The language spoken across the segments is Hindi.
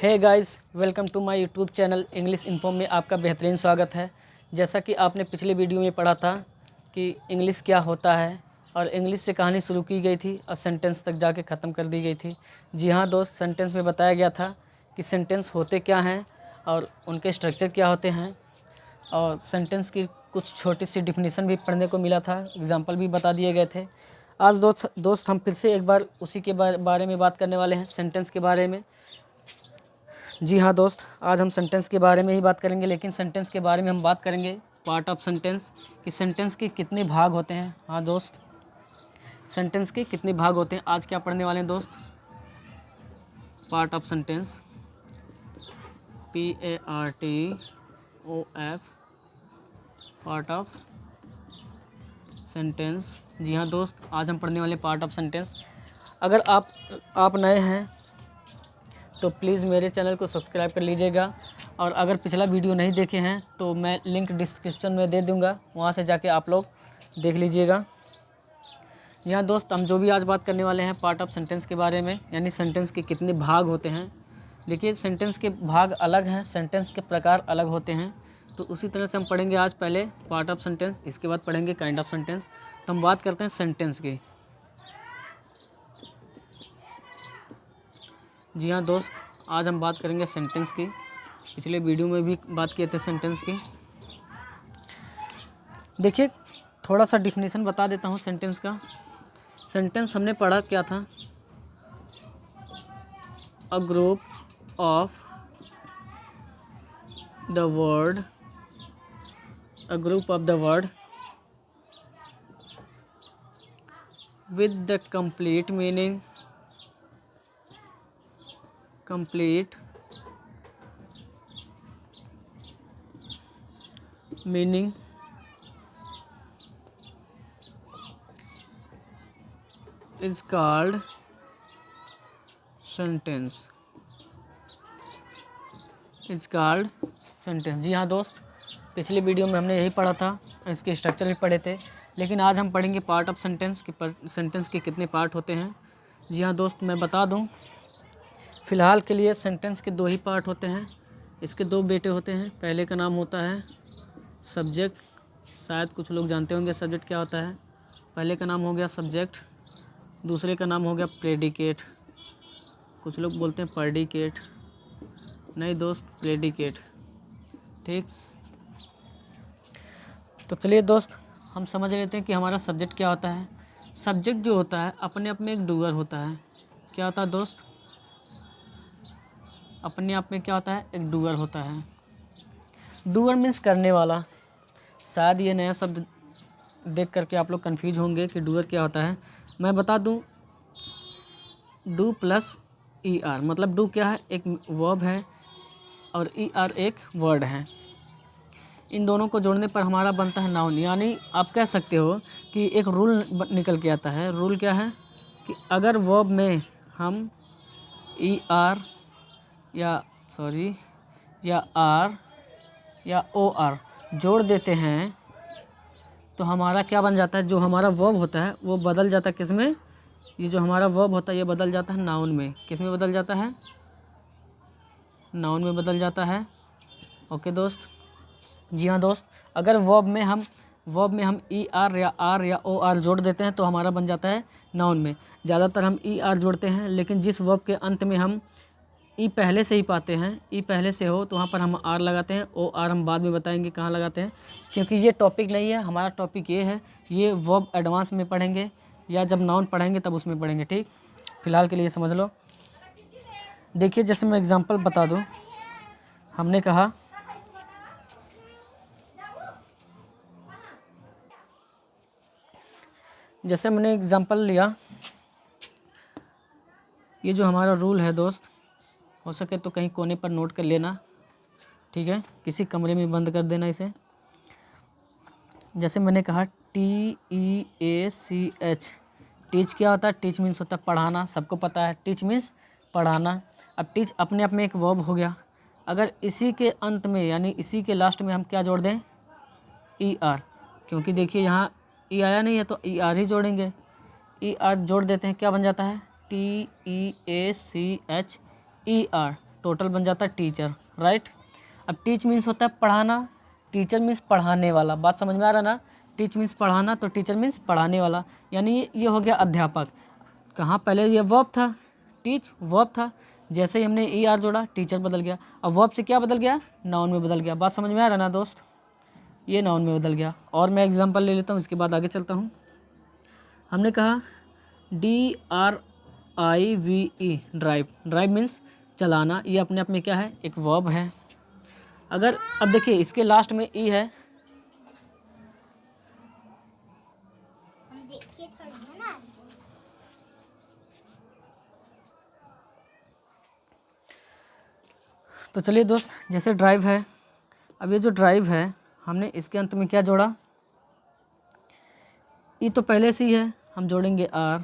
Hey guys, welcome to my YouTube channel English info में आपका बेहतरीन स्वागत है। जैसा कि आपने पिछले वीडियो में पढ़ा था कि इंग्लिश क्या होता है और इंग्लिश से कहानी शुरू की गई थी और सेंटेंस तक जाके ख़त्म कर दी गई थी। जी हाँ दोस्त, सेंटेंस में बताया गया था कि सेंटेंस होते क्या हैं और उनके स्ट्रक्चर क्या होते हैं, और सेंटेंस की कुछ छोटी सी डिफिनीसन भी पढ़ने को मिला था, एग्जाम्पल भी बता दिए गए थे। आज दोस्त हम फिर से एक बार उसी के बारे में बात करने वाले हैं, सेंटेंस के बारे में। जी हाँ दोस्त, आज हम सेंटेंस के बारे में ही बात करेंगे, लेकिन सेंटेंस के बारे में हम बात करेंगे पार्ट ऑफ सेंटेंस, कि सेंटेंस के कितने भाग होते हैं। हाँ दोस्त, सेंटेंस के कितने भाग होते हैं, आज क्या पढ़ने वाले हैं दोस्त? Part of sentence, PARTOF, part of sentence. जी हाँ दोस्त, आज हम पढ़ने वाले पार्ट ऑफ सेंटेंस। अगर आप नए हैं तो प्लीज़ मेरे चैनल को सब्सक्राइब कर लीजिएगा, और अगर पिछला वीडियो नहीं देखे हैं तो मैं लिंक डिस्क्रिप्शन में दे दूंगा, वहां से जाके आप लोग देख लीजिएगा। यहाँ दोस्त, हम जो भी आज बात करने वाले हैं पार्ट ऑफ सेंटेंस के बारे में, यानी सेंटेंस के कितने भाग होते हैं। देखिए, सेंटेंस के भाग अलग हैं, सेंटेंस के प्रकार अलग होते हैं, तो उसी तरह से हम पढ़ेंगे आज पहले पार्ट ऑफ सेंटेंस, इसके बाद पढ़ेंगे काइंड ऑफ सेंटेंस। तो हम बात करते हैं सेंटेंस की। जी हाँ दोस्त, आज हम बात करेंगे सेंटेंस की। पिछले वीडियो में भी बात किए थे सेंटेंस की। देखिए, थोड़ा सा डिफिनीसन बता देता हूँ सेंटेंस का। सेंटेंस हमने पढ़ा क्या था? A group of the word, a group of the word with the complete meaning, complete meaning is called sentence, is called sentence। जी हाँ दोस्त, पिछले वीडियो में हमने यही पढ़ा था, इसके स्ट्रक्चर भी पढ़े थे, लेकिन आज हम पढ़ेंगे पार्ट ऑफ सेंटेंस कि सेंटेंस के कितने पार्ट होते हैं। जी हाँ दोस्त, मैं बता दूं, फ़िलहाल के लिए सेंटेंस के दो ही पार्ट होते हैं। इसके दो बेटे होते हैं। पहले का नाम होता है सब्जेक्ट, शायद कुछ लोग जानते होंगे सब्जेक्ट क्या होता है। पहले का नाम हो गया सब्जेक्ट, दूसरे का नाम हो गया प्रेडिकेट। कुछ लोग बोलते हैं पर्डिकेट, नहीं दोस्त, प्रेडिकेट। ठीक, तो चलिए दोस्त, हम समझ लेते हैं कि हमारा सब्जेक्ट क्या होता है। सब्जेक्ट जो होता है अपने आप में एक डूअर होता है। क्या होता है दोस्त? अपने आप में क्या होता है? एक डूअर होता है। डूअर मीन्स करने वाला। शायद ये नया शब्द देख करके आप लोग कंफ्यूज होंगे कि डूअर क्या होता है। मैं बता दूं, डू प्लस ER, मतलब डू क्या है? एक वर्ब है और ER एक वर्ड है। इन दोनों को जोड़ने पर हमारा बनता है नाउन। यानी आप कह सकते हो कि एक रूल निकल के आता है। रूल क्या है कि अगर वर्ब में हम ER या R या OR जोड़ देते हैं तो हमारा क्या बन जाता है? जो हमारा वर्ब होता है वो बदल जाता है किस में? ये जो हमारा वर्ब होता है ये बदल जाता है नाउन में। किस में बदल जाता है? नाउन में बदल जाता है। ओके दोस्त। जी हाँ दोस्त, अगर वर्ब में हम ER या R या OR जोड़ देते हैं तो हमारा बन जाता है नाउन में। ज़्यादातर हम ER जोड़ते हैं, लेकिन जिस वर्ब के अंत में हम ई पहले से ही पाते हैं, ई पहले से हो, तो वहाँ पर हम R लगाते हैं। OR हम बाद में बताएंगे कहाँ लगाते हैं, क्योंकि ये टॉपिक नहीं है हमारा। टॉपिक ये है, ये वर्ब एडवांस में पढ़ेंगे या जब नाउन पढ़ेंगे तब उसमें पढ़ेंगे। ठीक, फ़िलहाल के लिए समझ लो। देखिए, जैसे मैं एग्जांपल बता दूं, हमने कहा जैसे मैंने एग्जांपल लिया, ये जो हमारा रूल है दोस्त, हो सके तो कहीं कोने पर नोट कर लेना, ठीक है? किसी कमरे में बंद कर देना इसे। जैसे मैंने कहा TEACH, टीच क्या होता है? टीच मीन्स होता है पढ़ाना, सबको पता है, टीच मीन्स पढ़ाना। अब टीच अपने आप में एक वर्ब हो गया। अगर इसी के अंत में यानी इसी के लास्ट में हम क्या जोड़ दें? ER, क्योंकि देखिए यहाँ ई आया नहीं है तो ER ही जोड़ेंगे। ER जोड़ देते हैं, क्या बन जाता है? TEACHER, टोटल बन जाता है टीचर, राइट। अब टीच मीन्स होता है पढ़ाना, टीचर मीन्स पढ़ाने वाला। बात समझ में आ रहा ना, टीच मीन्स पढ़ाना तो टीचर मीन्स पढ़ाने वाला, यानी ये हो गया अध्यापक। कहाँ पहले ये वर्ब था, टीच वर्ब था, जैसे ही हमने ई आर जोड़ा टीचर बदल गया। अब वर्ब से क्या बदल गया, नाउन में बदल गया। बात समझ में आ रहा ना दोस्त, ये नाउन में बदल गया। और मैं एग्जांपल ले लेता हूँ, इसके बाद आगे चलता हूँ। हमने कहा DRIVE ड्राइव, ड्राइव मीन्स चलाना, ये अपने आप में क्या है, एक वर्ब है। अगर अब देखिए इसके लास्ट में ई है, तो चलिए दोस्त, जैसे ड्राइव है, अब ये जो ड्राइव है हमने इसके अंत में क्या जोड़ा, ई तो पहले से ही है, हम जोड़ेंगे आर,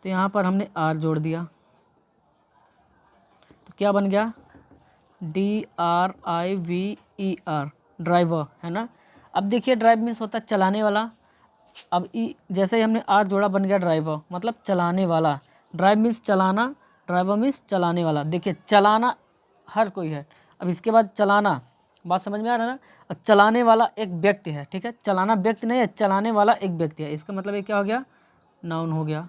तो यहाँ पर हमने आर जोड़ दिया, तो क्या बन गया, DRIVER ड्राइवर, है ना। अब देखिए ड्राइव मीन्स होता है चलाने वाला। अब ई जैसे ही हमने आर जोड़ा बन गया ड्राइवर, मतलब चलाने वाला। ड्राइव मीन्स चलाना, ड्राइवर मीन्स चलाने वाला। देखिए चलाना हर कोई है, अब इसके बाद चलाना, बात समझ में आ रहा है ना। और चलाने वाला एक व्यक्ति है, ठीक है, चलाना व्यक्ति नहीं है, चलाने वाला एक व्यक्ति है। इसका मतलब ये क्या हो गया, नाउन हो गया,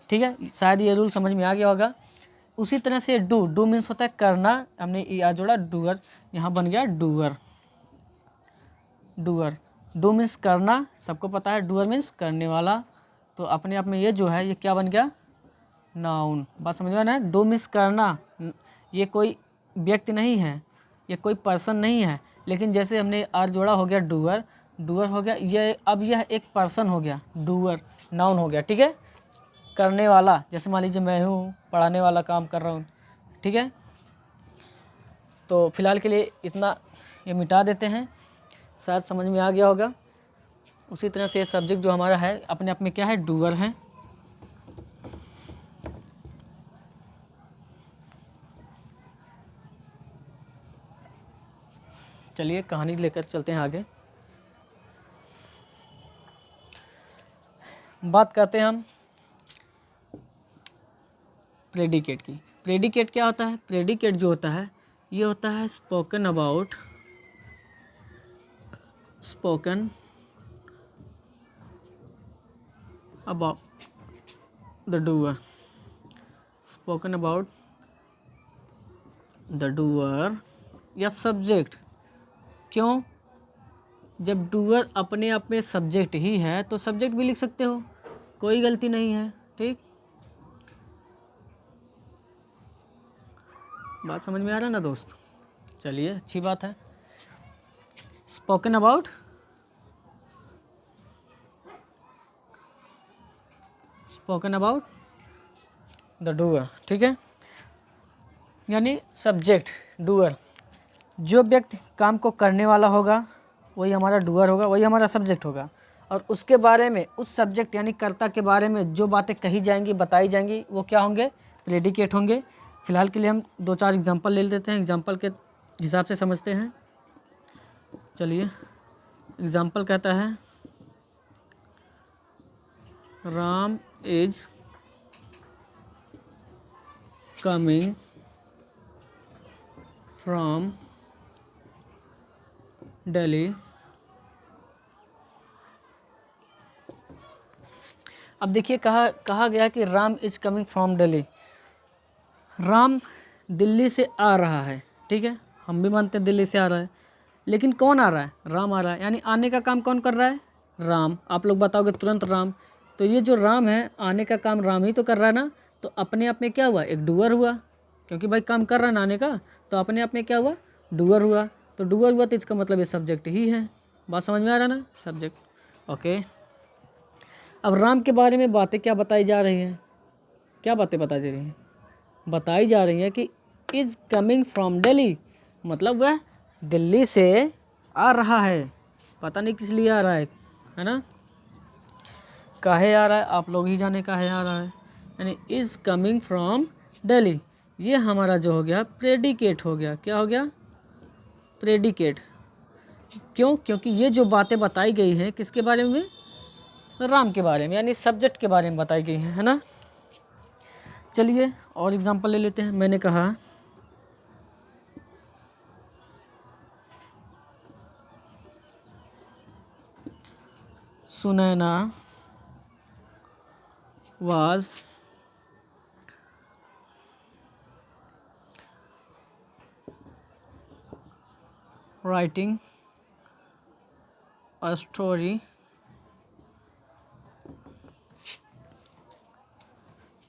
ठीक है। शायद ये रूल समझ में आ गया होगा। उसी तरह से डू, डू मीन्स होता है करना, हमने ई आर जोड़ा डूअर, यहाँ बन गया डूअर, डूअर। डू मीन्स करना, सबको पता है, डूअर मीन्स करने वाला, तो अपने आप में ये जो है ये क्या बन गया, नाउन। बात समझ में ना, डू मीन्स करना, ये कोई व्यक्ति नहीं है, ये कोई पर्सन नहीं है, लेकिन जैसे हमने आर जोड़ा हो गया डूअर, डूअर हो गया ये, अब यह एक पर्सन हो गया, डूअर नाउन हो गया, ठीक है। करने वाला, जैसे मान लीजिए मैं हूँ पढ़ाने वाला, काम कर रहा हूँ, ठीक है। तो फिलहाल के लिए इतना ये मिटा देते हैं, शायद समझ में आ गया होगा। उसी तरह से ये सब्जेक्ट जो हमारा है अपने आप में क्या है, डूअर है। चलिए कहानी लेकर चलते हैं आगे। बात करते हैं हम प्रेडिकेट की। प्रेडिकेट क्या होता है, प्रेडिकेट जो होता है ये होता है spoken about, spoken about the doer, spoken about the doer या सब्जेक्ट। क्यों, जब डूअर अपने आप में सब्जेक्ट ही है तो सब्जेक्ट भी लिख सकते हो, कोई गलती नहीं है, ठीक। बात समझ में आ रहा है ना दोस्त, चलिए अच्छी बात है। Spoken about, spoken about the doer, ठीक है, यानी सब्जेक्ट डूअर, जो व्यक्ति काम को करने वाला होगा वही हमारा डूअर होगा, वही हमारा सब्जेक्ट होगा। और उसके बारे में, उस सब्जेक्ट यानी कर्ता के बारे में जो बातें कही जाएंगी, बताई जाएंगी, वो क्या होंगे, प्रेडिकेट होंगे। फिलहाल के लिए हम 2-4 एग्जांपल ले लेते हैं, एग्जांपल के हिसाब से समझते हैं। चलिए एग्जांपल कहता है Ram is coming from Delhi. अब देखिए कहा गया कि Ram is coming from Delhi, Ram Delhi से आ रहा है, ठीक है, हम भी मानते हैं दिल्ली से आ रहा है, लेकिन कौन आ रहा है, राम आ रहा है, यानी आने का काम कौन कर रहा है, राम। आप लोग बताओगे तुरंत राम, तो ये जो राम है आने का काम राम ही तो कर रहा है ना, तो अपने आप में क्या हुआ, एक डूअर हुआ, क्योंकि भाई काम कर रहा है ना आने का, तो अपने आप में क्या हुआ, डूअर हुआ। तो डूअर हुआ तो इसका मतलब ये सब्जेक्ट ही है। बात समझ में आ रहा है ना, सब्जेक्ट, ओके। अब राम के बारे में बातें क्या बताई जा रही हैं, क्या बातें बताई जा रही हैं, बताई जा रही है कि इज़ कमिंग फ्रॉम दिल्ली, मतलब वह दिल्ली से आ रहा है, पता नहीं किस लिए आ रहा है ना, काहे आ रहा है, आप लोग ही जाने काहे आ रहा है, यानी इज़ कमिंग फ्रॉम दिल्ली। ये हमारा जो हो गया प्रेडिकेट हो गया, क्या हो गया, प्रेडिकेट। क्यों, क्योंकि ये जो बातें बताई गई हैं किसके बारे में, राम के बारे में, यानी सब्जेक्ट के बारे में बताई गई हैं, है ना। चलिए और एग्जांपल ले लेते हैं। मैंने कहा Sunaina was writing a story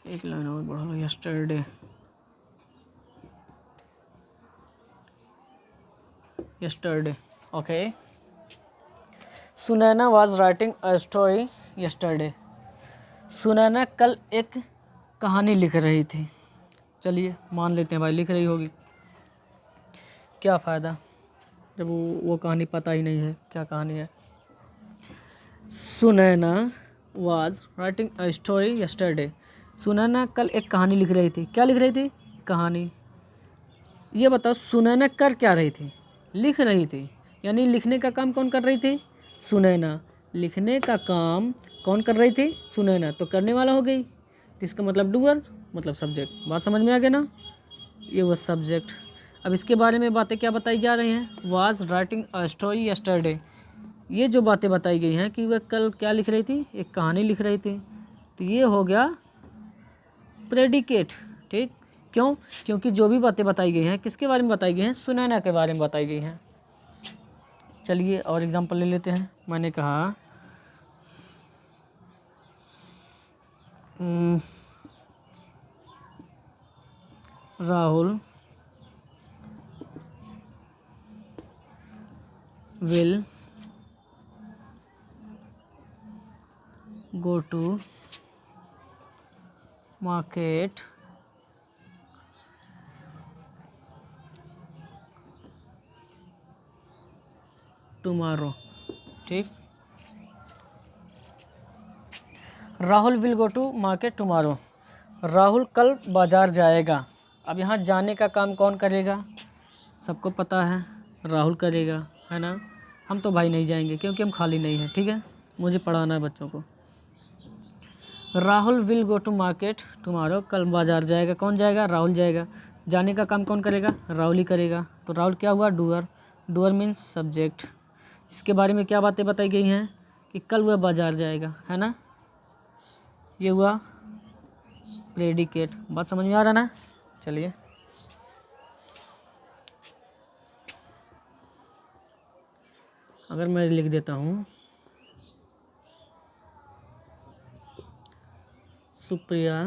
एक लाइन और बढ़ा लो yesterday okay Sunaina was writing a story yesterday Sunaina कल एक कहानी लिख रही थी। चलिए मान लेते हैं भाई लिख रही होगी, क्या फ़ायदा जब वो कहानी पता ही नहीं है क्या कहानी है। Sunaina was writing a story yesterday Sunaina कल एक कहानी लिख रही थी। क्या लिख रही थी? कहानी। ये बताओ सुनैना कर क्या रही थी? लिख रही थी। यानी लिखने का काम कौन कर रही थी? सुनैना। लिखने का काम कौन कर रही थी? सुनैना। तो करने वाला हो गई, तो इसका मतलब डूअर, मतलब सब्जेक्ट। बात समझ में आ गया ना? ये वो सब्जेक्ट। अब इसके बारे में बातें क्या बताई जा रही हैं? Was writing a story yesterday. ये जो बातें बताई गई हैं कि वह कल क्या लिख रही थी? एक कहानी लिख रही थी। तो ये हो गया प्रेडिकेट। ठीक, क्यों? क्योंकि जो भी बातें बताई गई हैं किसके बारे में बताई गई हैं? सुनैना के बारे में बताई गई हैं। चलिए और एग्जांपल ले लेते हैं। मैंने कहा Rahul will go to market tomorrow। ठीक, Rahul will go to market tomorrow. Rahul कल बाज़ार जाएगा। अब यहाँ जाने का काम कौन करेगा? सबको पता है राहुल करेगा, है ना। हम तो भाई नहीं जाएंगे क्योंकि हम खाली नहीं हैं। ठीक है, मुझे पढ़ाना है बच्चों को। Rahul will go to market tomorrow. कल बाज़ार जाएगा। कौन जाएगा? राहुल जाएगा। जाने का काम कौन करेगा? राहुल ही करेगा। तो राहुल क्या हुआ? डूअर। Doer means subject. इसके बारे में क्या बातें बताई गई हैं? कि कल वह बाज़ार जाएगा, है ना। ये हुआ प्रेडिकेट। बात समझ में आ रहा ना? चलिए अगर मैं लिख देता हूँ Supriya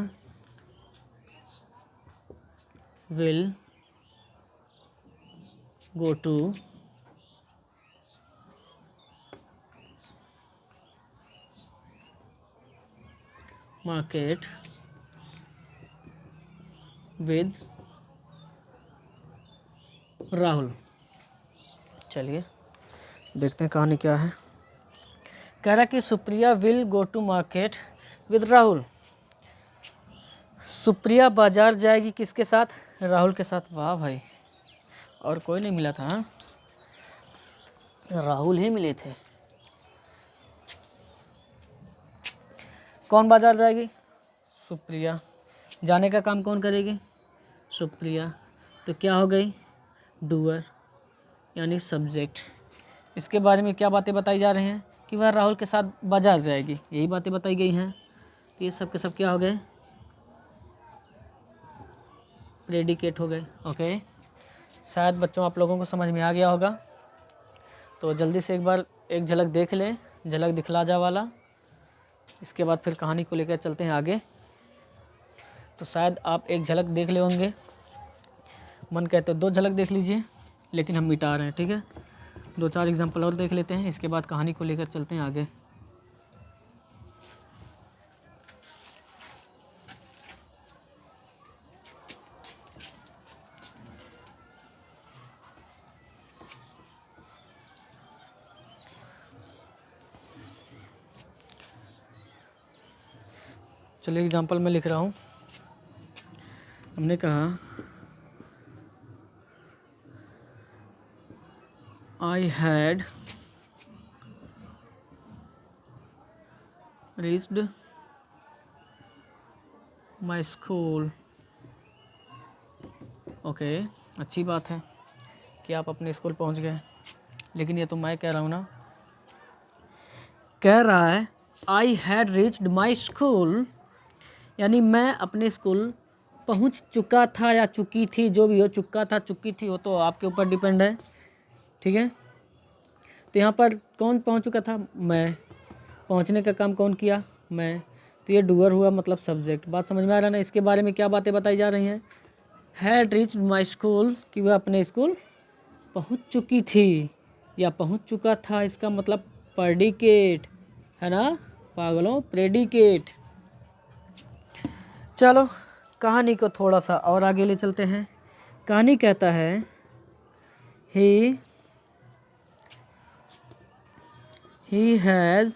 will go to market with Rahul. चलिए देखते हैं कहानी क्या है। कह रहा कि Supriya will go to market with Rahul. Supriya बाजार जाएगी किसके साथ? राहुल के साथ। वाह भाई, और कोई नहीं मिला था? हाँ? राहुल ही मिले थे। कौन बाजार जाएगी? सुप्रिया। जाने का काम कौन करेगी? सुप्रिया। तो क्या हो गई? डूअर यानी सब्जेक्ट। इसके बारे में क्या बातें बताई जा रही हैं? कि वह राहुल के साथ बाजार जाएगी, यही बातें बताई गई हैं। तो ये सब के सब क्या हो गए? प्रेडिकेट हो गए। ओके, शायद बच्चों आप लोगों को समझ में आ गया होगा। तो जल्दी से एक बार एक झलक देख लें, झलक दिखला जा वाला। इसके बाद फिर कहानी को लेकर चलते हैं आगे। तो शायद आप एक झलक देख ले होंगे, मन कहते तो 2 झलक देख लीजिए, लेकिन हम मिटा रहे हैं। ठीक है, 2-4 एग्जाम्पल और देख लेते हैं, इसके बाद कहानी को लेकर चलते हैं आगे। चलिए एग्जाम्पल मैं लिख रहा हूँ। हमने कहा I had reached my school। Okay, अच्छी बात है कि आप अपने स्कूल पहुंच गए, लेकिन ये तो मैं कह रहा हूँ ना कह रहा है I had reached my school, यानी मैं अपने स्कूल पहुंच चुका था या चुकी थी, जो भी हो, चुका था चुकी थी, वो तो आपके ऊपर डिपेंड है, ठीक है। तो यहाँ पर कौन पहुंच चुका था? मैं। पहुंचने का काम कौन किया? मैं। तो ये डूअर हुआ, मतलब सब्जेक्ट। बात समझ में आ रहा है ना? इसके बारे में क्या बातें बताई जा रही हैं? हैड रीच्ड माई स्कूल, कि वह अपने स्कूल पहुंच चुकी थी या पहुंच चुका था, इसका मतलब प्रेडिकेट है ना पागलों, प्रेडिकेट। चलो कहानी को थोड़ा सा और आगे ले चलते हैं। कहानी कहता है he has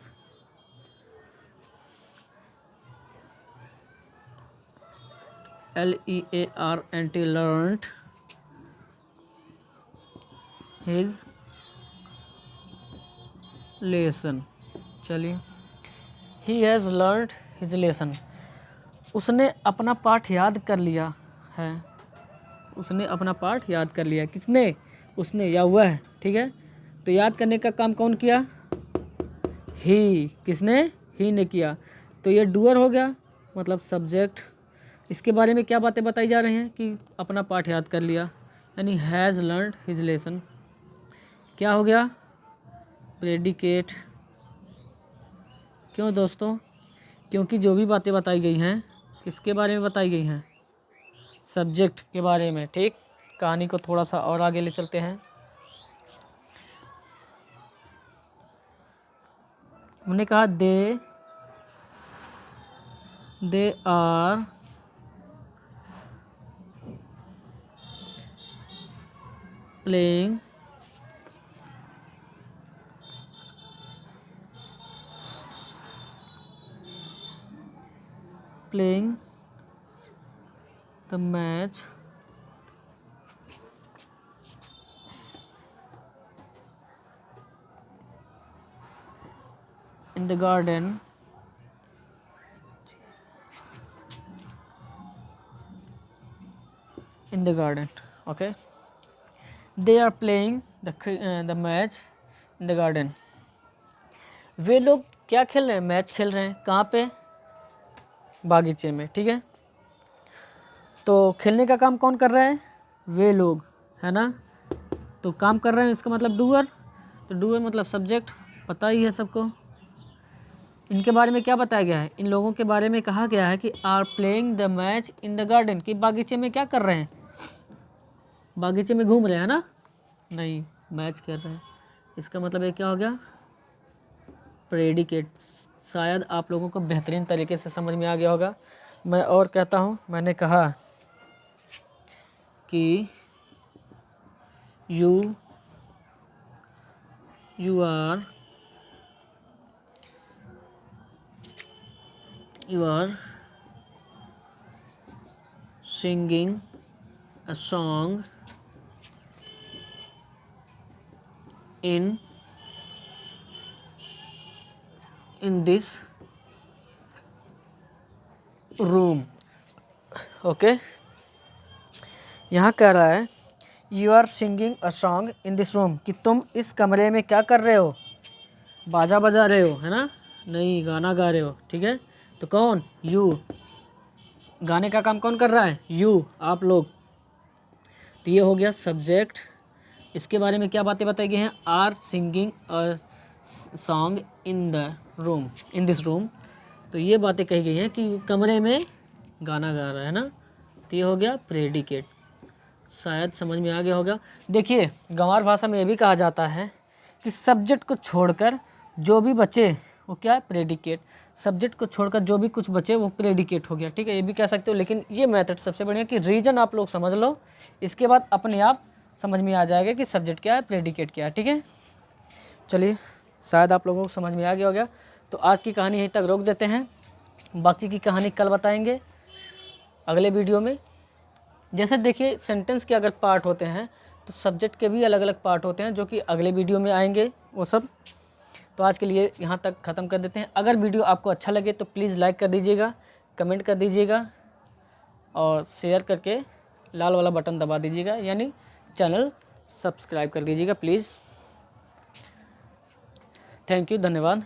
LEARNT learned his lesson। चलिए, he has learned his lesson, उसने अपना पाठ याद कर लिया है। उसने अपना पाठ याद कर लिया। किसने? उसने या वह, ठीक है। तो याद करने का काम कौन किया? ही। किसने? ही ने किया। तो ये डूअर हो गया, मतलब सब्जेक्ट। इसके बारे में क्या बातें बताई जा रही हैं? कि अपना पाठ याद कर लिया, यानी हैज़ लर्नड हिज लेसन। क्या हो गया? प्रेडिकेट। क्यों दोस्तों? क्योंकि जो भी बातें बताई गई हैं किसके बारे में बताई गई हैं? सब्जेक्ट के बारे में, ठीक। कहानी को थोड़ा सा और आगे ले चलते हैं। हमने कहा they are playing the match in the garden okay, they are playing the match in the garden। वे लोग क्या खेल रहे हैं? मैच खेल रहे हैं। कहाँ पे? बागीचे में, ठीक है। तो खेलने का काम कौन कर रहा है? वे लोग, है ना। तो काम कर रहे हैं, इसका मतलब डूअर। तो डूअर मतलब सब्जेक्ट, पता ही है सबको। इनके बारे में क्या बताया गया है? इन लोगों के बारे में कहा गया है कि are playing the match in the garden, कि बागीचे में क्या कर रहे हैं? बागीचे में घूम रहे हैं ना? नहीं, मैच कर रहे हैं। इसका मतलब ये क्या हो गया? प्रेडिकेट। शायद आप लोगों को बेहतरीन तरीके से समझ में आ गया होगा। मैं और कहता हूँ, मैंने कहा कि you are singing a song in this room, okay. यहाँ कह रहा है you are singing a song in this room, कि तुम इस कमरे में क्या कर रहे हो? बाजा बजा रहे हो, है ना? नहीं, गाना गा रहे हो, ठीक है। तो कौन? यू। गाने का काम कौन कर रहा है? यू, आप लोग। तो ये हो गया सब्जेक्ट। इसके बारे में क्या बातें बताई गई हैं? Are singing a song in this room. तो ये बातें कही गई हैं कि कमरे में गाना गा रहा है ना। तो ये हो गया प्रेडिकेट। शायद समझ में आ गया होगा। देखिए, गंवार भाषा में ये भी कहा जाता है कि सब्जेक्ट को छोड़कर जो भी बचे वो क्या है? प्रेडिकेट। सब्जेक्ट को छोड़कर जो भी कुछ बचे वो प्रेडिकेट हो गया, ठीक है। ये भी कह सकते हो, लेकिन ये मेथड सबसे बढ़िया कि रीजन आप लोग समझ लो, इसके बाद अपने आप समझ में आ जाएगा कि सब्जेक्ट क्या है, प्रेडिकेट क्या है, ठीक है। चलिए, शायद आप लोगों को समझ में आ गया होगा। तो आज की कहानी यहीं तक रोक देते हैं, बाकी की कहानी कल बताएंगे अगले वीडियो में। जैसे देखिए, सेंटेंस के अगर पार्ट होते हैं तो सब्जेक्ट के भी अलग अलग पार्ट होते हैं, जो कि अगले वीडियो में आएंगे वो सब। तो आज के लिए यहाँ तक ख़त्म कर देते हैं। अगर वीडियो आपको अच्छा लगे तो प्लीज़ लाइक कर दीजिएगा, कमेंट कर दीजिएगा और शेयर करके लाल वाला बटन दबा दीजिएगा, यानी चैनल सब्सक्राइब कर दीजिएगा प्लीज़। थैंक यू, धन्यवाद।